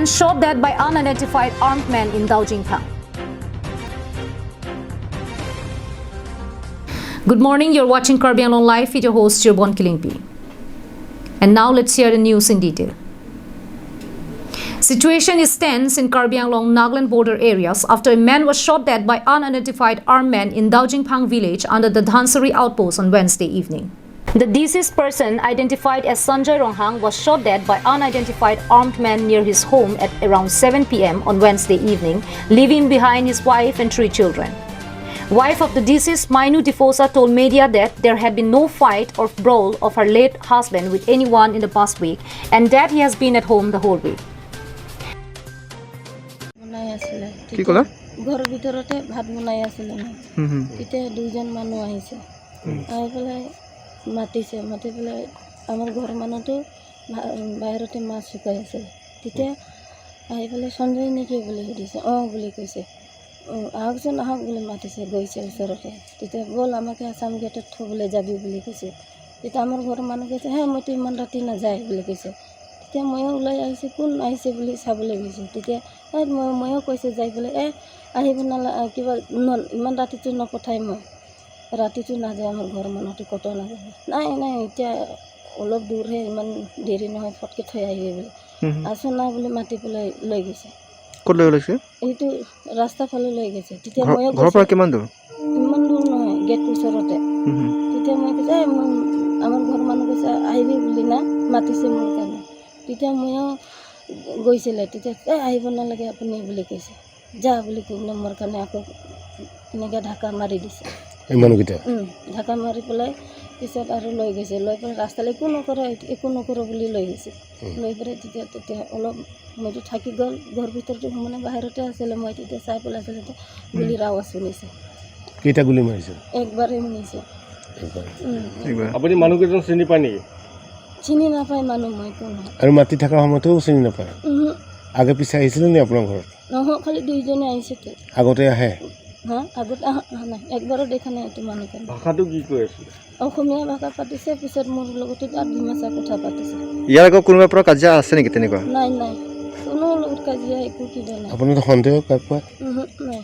shot dead by unidentified armed men in Daojingpang. Good morning, you're watching Karbi Anglong Live with your host Jirbon Kilingpi. And now let's hear the news in detail. Situation is tense in Karbi Anglong Nagaland border areas after a man was shot dead by unidentified armed men in Daojingpang village under the Dhansari outpost on Wednesday evening. The deceased person, identified as Sanjay Ronghang, was shot dead by unidentified armed men near his home at around 7 p.m. on Wednesday evening, leaving behind his wife and 3 children. Wife of the deceased, Mainu Difosa, told media that there had been no fight or brawl of her late husband with anyone in the past week and that he has been at home the whole week. কি কলা ঘৰৰ ভিতৰতে ভাত বনাই আছিল তেতিয়া দুজন মানুহ আহিছে আহি পেলাই মাতি পেলাই আমাৰ ঘৰৰ মানুহটো বাহিৰতে মাছ শুকাই আছিল তেতিয়া আহি পেলাই সঞ্জয় নেকি বুলি সুধিছে বুলি কৈছে আহকচোন আহক বুলি মাতিছে গৈছে ওচৰতে তেতিয়া বল আমাকে আসাম গেটত থবলৈ যাবি বুলি কৈছে তেতিয়া আমাৰ ঘৰৰ মানুহ কৈছে মইতো ইমান ৰাতি নাযায় বুলি কৈছে তেতিয়া ময়ো ওলাই আহিছে কোন আহিছে বুলি চাবলৈ গৈছে তেতিয়া ময়ো কৈছে যাই পেলাই আহিব নালাগে কিবা ইমান ৰাতিটো নপঠাই মই ৰাতিটো নাযায় আমাৰ ঘৰৰ মানুহটো ক'ত নাযায় নাই এতিয়া অলপ দূৰহে ইমান দেৰি নহয় ফটকে থৈ আহিবি বুলি আছো না বুলি মাতি পেলাই লৈ গৈছে ক'ত লৈ গৈছে এইটো ৰাস্তা ফালে লৈ গৈছে তেতিয়া ময়ো ঘৰৰ পৰা কিমান দূৰ ইমান দূৰ নহয় গেট ওচৰতে তেতিয়া মই কৈছে আমাৰ ঘৰৰ মানুহ কৈছে আহিবি বুলি না মাতিছে মোৰ কাৰণে তেতিয়া ময়ো গৈছিলে তেতিয়া আহিব নালাগে আপুনি বুলি কৈছে যা বুলি কৈ মোৰ কাৰণে আকৌ এনেকৈ ঢাকা মাৰি দিছে ঢাকা মাৰি পেলাই পিছত আৰু লৈ গৈছে লৈ পেলাই ৰাস্তালৈ একো নকৰে বুলি লৈ গৈছে লৈ পেলাই তেতিয়া অলপ মইতো থাকি গ'ল ঘৰ ভিতৰতে মানে বাহিৰতে আছিলে মই তেতিয়া চাই পেলাই আছিলে গুলিৰ আৱাজ শুনিছে কেইটা গুলি মাৰিছে একবাৰেই শুনিছে আপুনি মানুহকেইজন চিনি পায় নেকি চিনি নাপায় মানুহ মই কোন আৰু মাতি থকা সময়তো চিনি নাপায় আগে পিছে আহিছিল নে আপোনাৰ ঘৰত নহয় খালি দুইজনে আহিছে আগতে আহে আগত নাই একবাৰো দেখা নাই এইটো মানুহকে ভাষাটো কি কৈ আছিল অসমীয়া ভাষা পাতিছে পিছত মোৰ লগতে তাত ডিমাচা কথা পাতিছে ইয়াৰ আকৌ কোনোবাৰ পৰা কাজিয়া আছে নেকি তেনেকুৱা নাই কোনো লগত কাজিয়া একো কিবা নাই আপোনাৰ সন্দেহ কাকবা নাই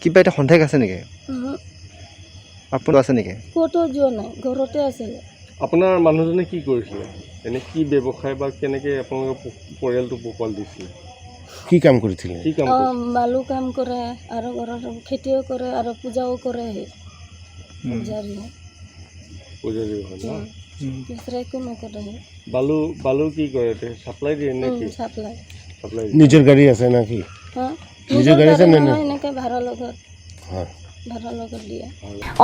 কিবা এটা সন্দেহ আছে নেকি আপোনাৰ আছে নেকি ক'তো যোৱা নাই ঘৰতে আছিলে আপোনাৰ মানুহজনে কি কৰিছিলে এনে কি ব্যৱসায় বা কেনেকৈ আপোনালোকৰ পৰিয়ালটো পোহপাল দিছিলে কি কাম কৰিছিলে বালু কাম কৰে আৰু ঘৰত খেতিও কৰে আৰু পূজাও কৰে পূজাৰী একো নকৰে বালু কি কৰে চাপ্লাই দিয়ে নে কি চাপ্লাই নিজৰ গাড়ী আছে না কি নিজৰ গাড়ী আছে নে এনেকৈ ভাড়া লগত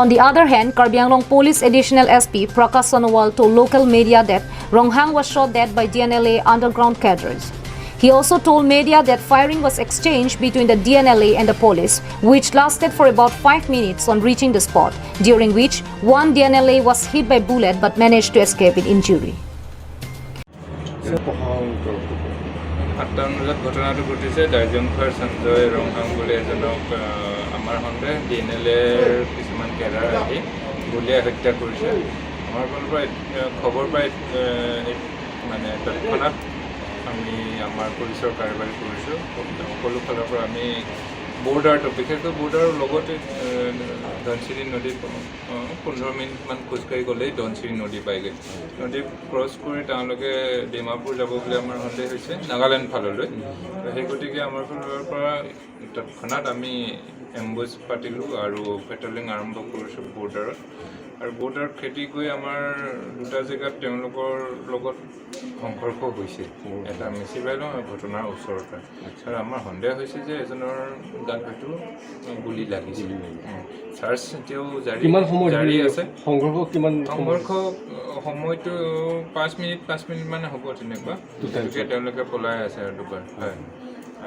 On the other hand, Karbi Anglong Police Additional SP Prakash Sonowal told local media that Ronghang was shot dead by DNLA underground cadres. He also told media that firing was exchanged between the DNLA and the police, which lasted for about 5 minutes on reaching the spot, during which one DNLA was hit by bullet but managed to escape with injury. ঘটনাটো ঘটিছে দাৰ্জিলিংৰ সঞ্জয় ৰংহাং বুলি এজনক আমাৰ সন্দেহ DNLAৰ কিছুমান cadre আহি গুলীয়াই হত্যা কৰিছে আমাৰ ফালৰ পৰা খবৰ পাই মানে তৎক্ষণাত আমি আমাৰ পুলিচৰ কাৰ্যবাহী কৰিছোঁ সকলো ফালৰ পৰা আমি বৰ্ডাৰটো বিশেষকৈ বৰ্ডাৰৰ লগতে ধনশিৰি নদী 15 মিনিটমান খোজকাঢ়ি গ'লেই ধনশিৰি নদী পায়গৈ নদী ক্ৰছ কৰি তেওঁলোকে ডিমাপুৰ যাব বুলি আমাৰ সন্দেহ হৈছে নাগালেণ্ড ফাললৈ সেই গতিকে আমাৰ ফালৰ পৰা তৎক্ষণাত আমি এম্বুছ পাতিলোঁ আৰু পেট্ৰলিং আৰম্ভ কৰিছোঁ বৰ্ডাৰত আৰু বৰ্ডাৰ খেতি কৰি আমাৰ দুটা জেগাত তেওঁলোকৰ লগত সংঘৰ্ষ হৈছে এটা মেচিবাইলৰ ঘটনাৰ ওচৰতে আৰু আমাৰ সন্দেহ হৈছে যে এজনৰ গাত হয়তো গুলি লাগিছিল চাৰ্চ এতিয়াও জাৰি আছে সংঘৰ্ষ সময়টো 5 মিনিট মানে হ'ব তেনেকুৱা গতিকে তেওঁলোকে পলাই আছে আৰু দুবাৰ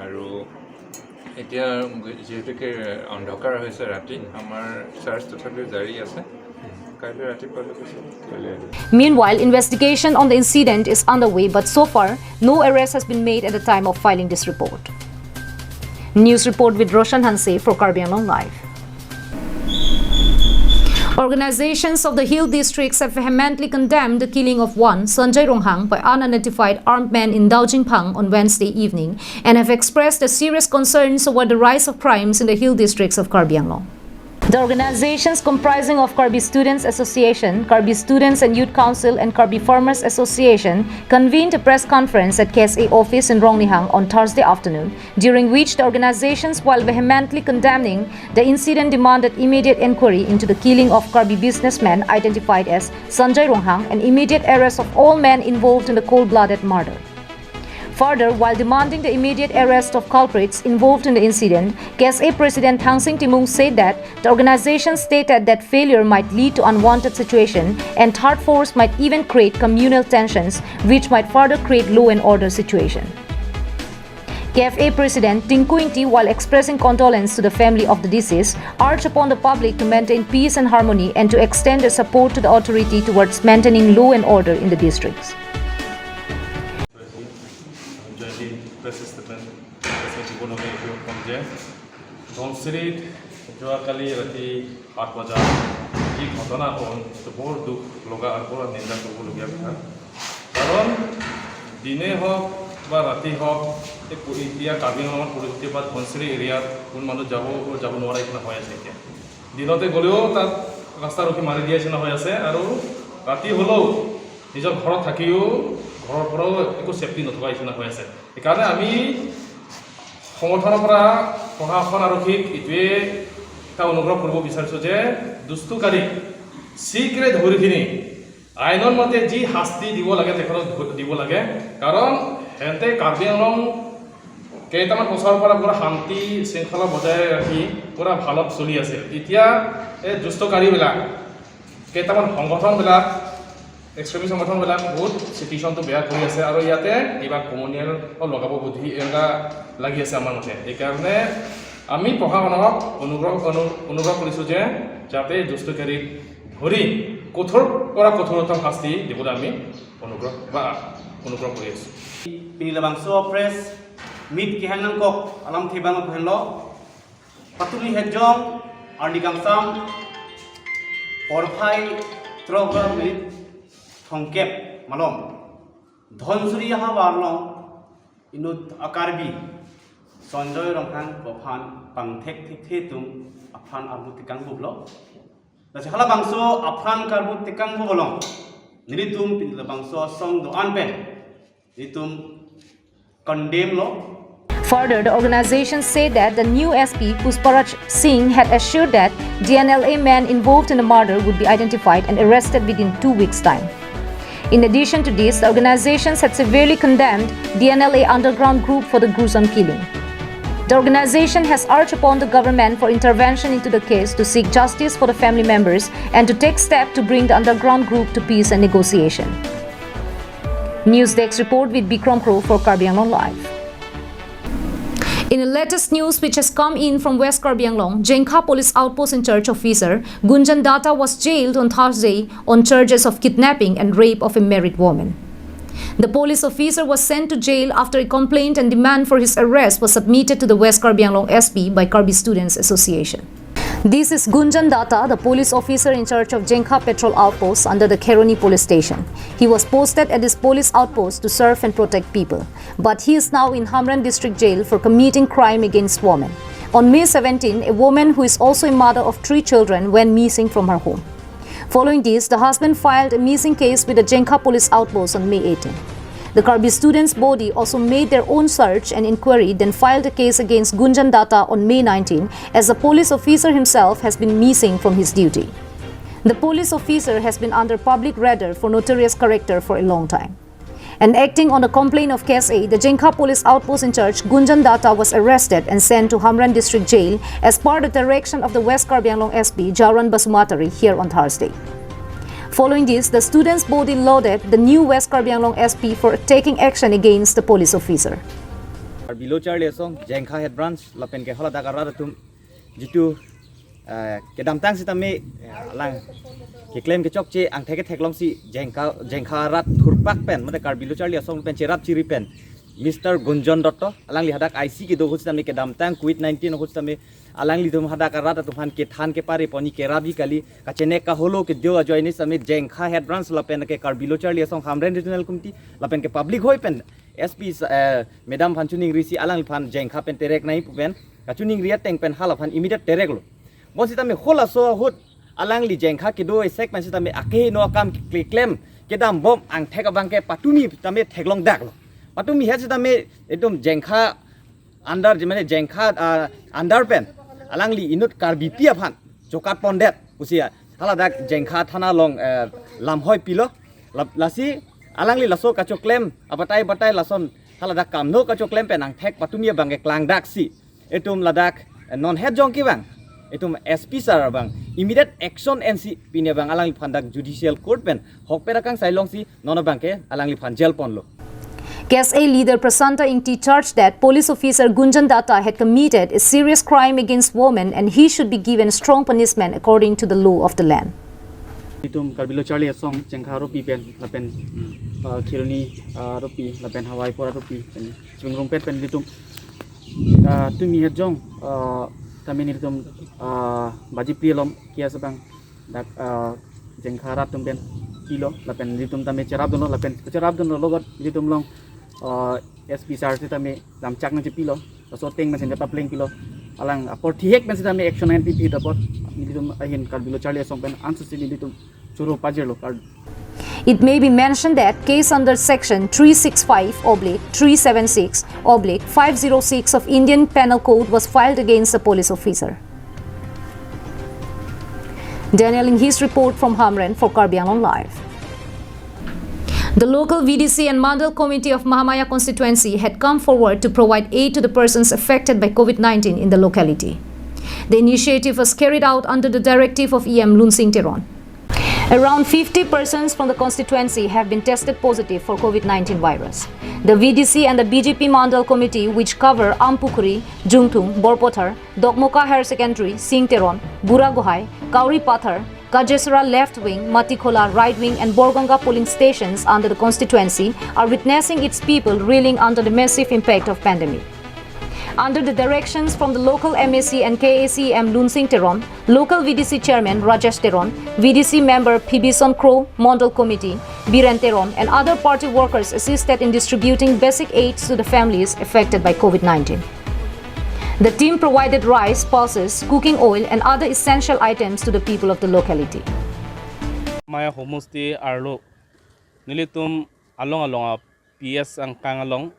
আৰু এতিয়া যিহেতুকে অন্ধকাৰ হৈছে ৰাতি আমাৰ চাৰ্চ তথাপিও জাৰি আছে Meanwhile, investigation on the incident is underway, but so far, no arrest has been made at the time of filing this report. News report with Roshan Hanse for Karbi Anglong Live. Organizations of the Hill districts have vehemently condemned the killing of one, Sanjay Ronghang, by unidentified armed men in Daojingpang on Wednesday evening and have expressed serious concerns over the rise of crimes in the Hill districts of Karbi Anglong. The organizations comprising of Karbi Students Association, Karbi Students and Youth Council and Karbi Farmers Association convened a press conference at KSA office in Rongnihang on Thursday afternoon, during which the organizations, while vehemently condemning the incident, demanded immediate inquiry into the killing of Karbi businessman identified as Sanjay Ronghang and immediate arrest of all men involved in the cold-blooded murder. Further, while demanding the immediate arrest of culprits involved in the incident, KSA President Thangsing Timung said that the organization stated that failure might lead to unwanted situation and third force might even create communal tensions, which might further create law and order situation. KFA President Tinku Ingti, while expressing condolence to the family of the deceased, urged upon the public to maintain peace and harmony and to extend their support to the authority towards maintaining law and order in the districts. ধনশিৰিত যোৱাকালি ৰাতি 8 বজাত যি ঘটনা হ'ল বৰ দুখ লগা আৰু বৰ নিন্দা কৰিবলগীয়া কথা কাৰণ দিনে হওক বা ৰাতি হওক এতিয়া কাৰ্বি আংলঙৰ পৰিস্থিতি বা ধনশিৰি এৰিয়াত কোন মানুহ যাব নোৱাৰা নিচিনা হৈ আছে এতিয়া দিনতে গ'লেও তাত ৰাস্তা ৰখি মাৰি দিয়া নিচিনা হৈ আছে আৰু ৰাতি হ'লেও নিজৰ ঘৰত থাকিও ঘৰৰ পৰাও একো চেফটি নথকা নিচিনা হৈ আছে সেইকাৰণে আমি সংগঠনৰ পৰা প্ৰশাসন আৰক্ষীক ইটোৱে এটা অনুগ্ৰহ কৰিব বিচাৰিছোঁ যে দুষ্টকাৰীক শীঘ্ৰে ধৰি কিনি আইনৰ মতে যি শাস্তি দিব লাগে তেখেতক দিব লাগে কাৰণ হেঁতে কাৰ্বি আংলং কেইটামান বছৰৰ পৰা পুৰা শান্তি শৃংখলা বজাই ৰাখি পুৰা ভালত চলি আছিল এতিয়া এই দুষ্টকাৰীবিলাক কেইটামান সংগঠনবিলাক এক্সট্ৰিমিষ্ট সংগঠনবিলাক বহুত চিটুৱেশ্যনটো বেয়া কৰি আছে আৰু ইয়াতে কিবা কমনিয়েল লগাব বুদ্ধি এনেকুৱা লাগি আছে আমাৰ মতে এইকাৰণে আমি প্ৰশাসনক অনুগ্ৰহ কৰিছোঁ যে যাতে দুষ্টকাৰীক ধৰি কঠোৰ পৰা কঠোৰতম শাস্তি দিবলৈ আমি অনুগ্ৰহ কৰি আছোঁ Pinilabangso Press Meet Kihanang Kok Alam Thibang Kuhenlo Patuli Hejong Arnigamsam Orphai Trogra Mit Thongkep Malom Dhonsuri Hawarlong Inut Akarbi Sanjay Ronghang Bophan Pangthek Thetum Aphan Arbutikang Bublo Nachahala Bangso Aphan Karbutikang Bubolong Nilitum Pinilabangso Song Do Anpen Nilitum Condemn law. Further, the organization said that the new SP, Pushparaj Singh, had assured that DNLA men involved in the murder would be identified and arrested within 2 weeks' time. In addition to this, the organizations had severely condemned DNLA underground group for the gruesome killing. The organization has urged upon the government for intervention into the case to seek justice for the family members and to take steps to bring the underground group to peace and negotiation. News Desk report with Bikram Crow for Karbi Anglong Live. In the latest news which has come in from West Karbi Anglong, Jengka Police Outpost in Church officer Gunjan Datta was jailed on Thursday on charges of kidnapping and rape of a married woman. The police officer was sent to jail after a complaint and demand for his arrest was submitted to the West Karbi Anglong SP by Karbi Students Association. This is Gunjan Datta, the police officer in charge of Jengka Patrol Outpost under the Kheroni police station. He was posted at this police outpost to serve and protect people, but he is now in Hamran district jail for committing crime against women. On May 17, a woman who is also a mother of 3 children went missing from her home. Following this, the husband filed a missing case with the Jengka police outpost on May 18. The Karbi students' body also made their own search and inquiry, then filed a case against Gunjan Datta on May 19 as the police officer himself has been missing from his duty. The police officer has been under public radar for notorious character for a long time. And acting on the complaint of KSA, the Jengka police outpost in charge Gunjan Datta was arrested and sent to Hamran district jail as per the direction of the West Karbi Anglong SP Jaran Basumatari here on Thursday. Following this, the students' body lauded the new West Karbi Anglong SP for taking action against the police officer. Below Charlie Song, Jengka head branch, Lapen ke hola dagarara tum jitu ke damtang sitame lang ke claim ke chokche ang theke theklong si Jengka rat thurpak pen mate Karbi lo Charlie Song pen cherap chiri pen Mr. Gunjon Dotto alangli hadak IC ke do khus tami ke damtang COVID-19 khus tami alangli tum hadak rata tufan ke than ke pare poni ke rabi kali ka chene ka holo ke jo join ni sami jengkha head branch lapen ke karbilo charli asong hamren regional committee lapen ke public hoi pen SP Madam Phanchuning Risi alang phan jengkha pen terek nai pen kachuning ria teng pen hala phan immediate terek lo bosi tami khola so hut alangli jengkha ke do sek pen tami ake no kam claim ke dam bom ang thek abang ke patumi tami theklong dak lo patumi hes tami edom jengkha under jemane jengkha under pen alangli inut karbi pia phan jokat pondet usia hala dak jengkha thana long lamhoi pilo lasi alangli laso kacho claim abatai lason hala dak kamno kacho claim pen ang thek patumi bang ke klang dak si etum ladak non head jongki bang etum SP sar bang immediate action NC pinia bang alangli phandak judicial court pen hok perakang sailong si nono bang ke alangli phan jail ponlo. KSA leader Prasanta Ingti charged that police officer Gunjan Datta had committed a serious crime against women and he should be given strong punishment according to the law of the land. Itum karbilo charli asong jengkha ropi pen lapen kironi ropi lapen hawai pora ropi pen swing pet pen litum tumi hejong kami ni litum baji prielom kia sabang dak jengkha ratum pen kilo lapen litum tame cerab dono lapen cerab dono logot litum long SP sar se tame dam chak na pilo so teng men dapat pleng pilo alang apor thihek men se tame action NPP dapat litum ahin karbilo charli asong pen answer se litum churu pajero card. It may be mentioned that case under section 365/376/506 of Indian Penal Code was filed against the police officer. Daniel in his report from Hamren for Karbi Anglong Live. The local VDC and Mandal Committee of Mahamaya constituency had come forward to provide aid to the persons affected by COVID-19 in the locality. The initiative was carried out under the directive of EM Lunsing Teron. Around 50 persons from the constituency have been tested positive for COVID-19 virus. The VDC and the BJP Mandal Committee, which cover Ampukuri, Jungtung, Borpothar, Dokmoka Higher Secondary, Singteron, Buragohai, Kauri Pathar, Kajesra Left Wing, Matikola Right Wing and Borganga polling stations under the constituency are witnessing its people reeling under the massive impact of pandemic. Under the directions from the local MAC and KAC M Lunsing Teron, local VDC Chairman Rajesh Teron, VDC member Pibison Crow, Mandal Committee, Biren Teron and other party workers assisted in distributing basic aids to the families affected by COVID-19. The team provided rice, pulses, cooking oil and other essential items to the people of the locality. Maya homosti arlo nilitum along PS ang kangalong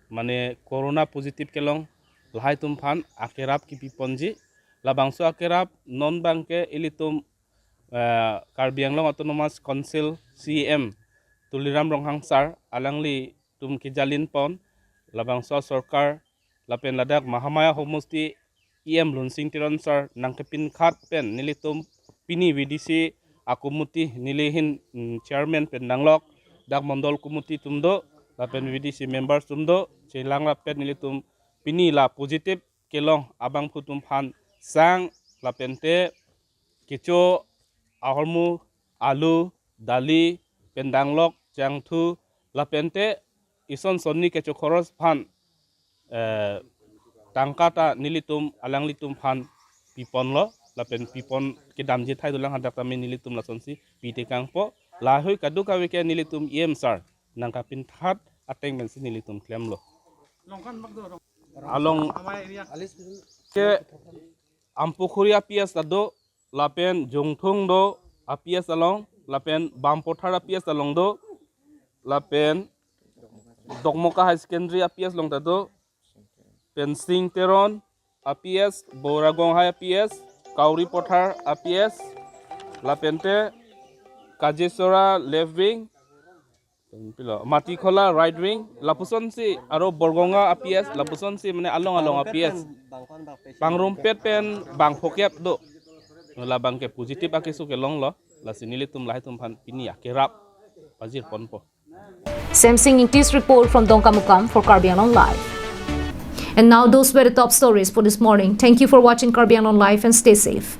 mane corona positive kelong lahai tum phan akerap ki piponji labangso akerap non banke ilitum Karbi Anglong Autonomous Council CM tuliram ronghang sar alangli tum kijalin pon labangso sarkar lapen ladak Mahamaya homosti EM Lunsing Teron sar nangkepin khat pen nilitum pini VDC akumuti nilihin chairman pen nanglok dak mondol kumuti tumdo lapen VDC members tumdo chelang lapen nilitum pini la positive kelong abang putum phan sang lapente kicho ahormu alu dali pendanglok jangthu lapente ison sonni kecho khoros phan tangkata nilitum alanglitum phan pipon lo lapen pipon ke damje thai dulang hadak tami nilitum lasonsi pite kangpo lahoi kadu kaweke nilitum em sar nangkapin that ateng men nilitum klem lo along ke Ampukuri apias ado lapen jongthong do apias along lapen Bampothar apias along do lapen Dokmoka High Secondary apias long tado pen Singteron apias Boragong High apias Kauri Pothar apias lapente Kajesora Left Wing Matikola Right Wing lapuson si aro Borgonga apias lapuson si mane along apias pangrumpet pen bangphokep do la bangke positif akisu ke long lo la sinilitum lahitum phan pinia kerap pajir ponpo. Samsing Ingti's report from Dongkamukam for Karbi Anglong Live. And now those were the top stories for this morning. Thank you for watching Karbi Anglong Live and stay safe.